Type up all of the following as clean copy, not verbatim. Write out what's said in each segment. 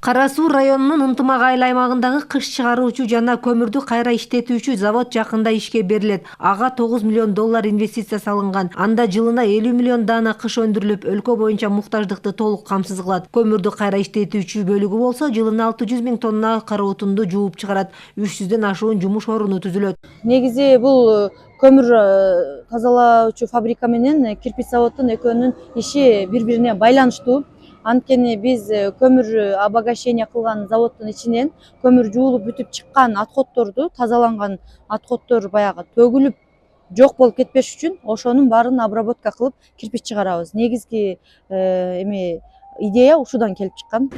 Кара Суу районунун Ынтымак айыл аймагындагы кыш чыгаруучу жана көмүрдү кайра иштетүүчү завод жакында ишке берилет. Ага 9 миллион доллар инвестиция салынган. Анда жылына 50 миллион даана кыш өндүрүлүп, өлкө боюнча муктаждыкты толук камсыз кылат. Көмүрдү кайра иштетүүчү бөлүгү болсо жылына 600 миң тонна кара отунду жууп чыгарат. 300дөн ашуун жумуш оруну түзүлөт. Негизи бул көмүр тазалоочу фабрика менен кирпич заводдун экөөнүн иши бири-бирине байланыштуу. Анткени биз көмүр обогащение кылган заводдун ичинен көмүр жуулуп бүтүп чыккан отходторду, тазаланган отходтор баягы төгүлүп жок болуп кетпеш үчүн ошонун баарын обработка кылып кирпич чыгарабыз. Негизги идея ушудан келип чыккан.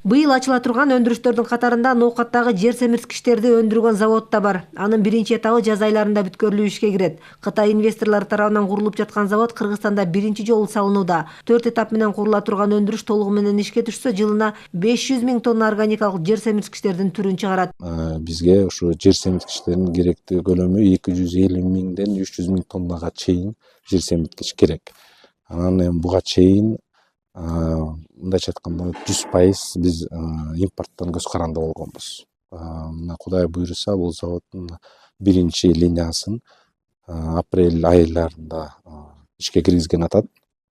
Быйыл ачыла турган өндүрүштөрдүн катарында ноокаттагы жер семирткичтерди өндүргөн завод да бар. Анын биринчи этабы жаз айларында бүткөрүлүп ишке кирет. Кытай инвесторлору тарабынан курулуп жаткан завод Кыргызстанда биринчи жолу салынууда. 4 этап менен курула турган өндүрүш толугу менен ишке түшсө, жылына 500 миң тонна органикалык жер семирткичтердин түрүн чыгарат. Бизге ушу жер семирткичтердин керектүү көлөмү 250 миңден 300 миң тоннага чейин жер семирткич керек. Анан эми буга чейин мындайча айтканда 100% биз импорттон көз каранды болгонбуз. Мына Кудай буйруса бул заводдун биринчи линиясын апрель айларында ишке киргизген атат.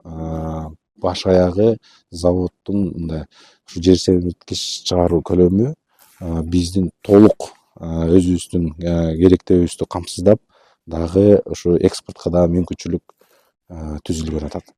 Баш аягы заводдун мындай ушу жер семирткич чыгаруу көлөмү биздин толук өзүбүздүн керектөөбүздү камсыздап, дагы ушу экспортко да мүмкүнчүлүк түзүлгөн атат.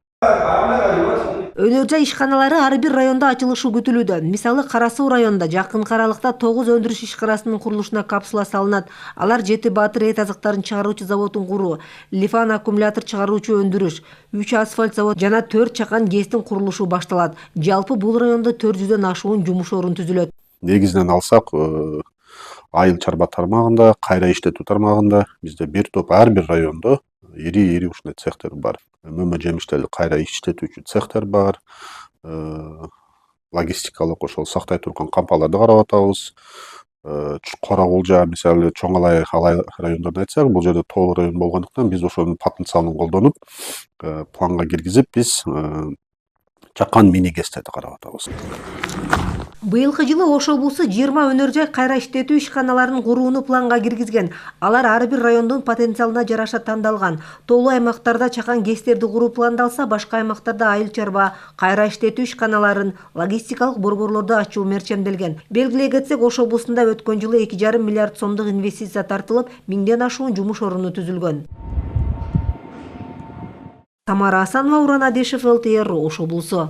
Өнөр жай ишканалары ар бир районда ачылышы күтүлүүдө. Мисалы, Кара Суу районунда жакын аралыкта 9 өндүрүш ишканасынын курулушуна капсула салынат. Алар Жети Баатыр эт азыктарын чыгаруучу заводун куруу, Лифан аккумулятор чыгаруучу өндүрүш, 3 асфальт завод жана 4 чакан ГЭСтин курулушу башталат. Жалпы бул райондо 400дөн ашуун жумуш орун түзүлөт. Негизинен алсак, айыл чарба тармагында, кайра иштетүү тармагында бизде бир топ ар бир райондо ири ушундай цехтер бар. Мөмө жемиштерди кайра иштетүүчү цехтер бар. Логистикалык ошол сактай турган кампаларды карап атабыз. Кора Кулжа мисалы чоң алай райондорун айтсак, бул жерде тоо район болгондуктан биз ошонун потенциалын колдонуп, планга киргизип биз чакан мини ГЭСтерди карап атабыз. Быйылкы жылы Ош облусу 20 өнөр жай кайра иштетүү ишканаларын курууну планга киргизген. Алар ар бир райондун потенциалына жараша тандалган. Тоолуу аймактарда чакан ГЭСтерди куруу пландалса, башка аймактарда айыл чарба кайра иштетүү ишканаларын, логистикалык борборлорду ачуу мерчемделген. Белгилей кетсек, Ош облусунда өткөн жылы 2,5 миллиард сомдук инвестиция тартылып, 1000ден ашуун жумуш оруну түзүлгөн. Тамара Асанова, Уран Адешев, ЛТР, Ош облусу.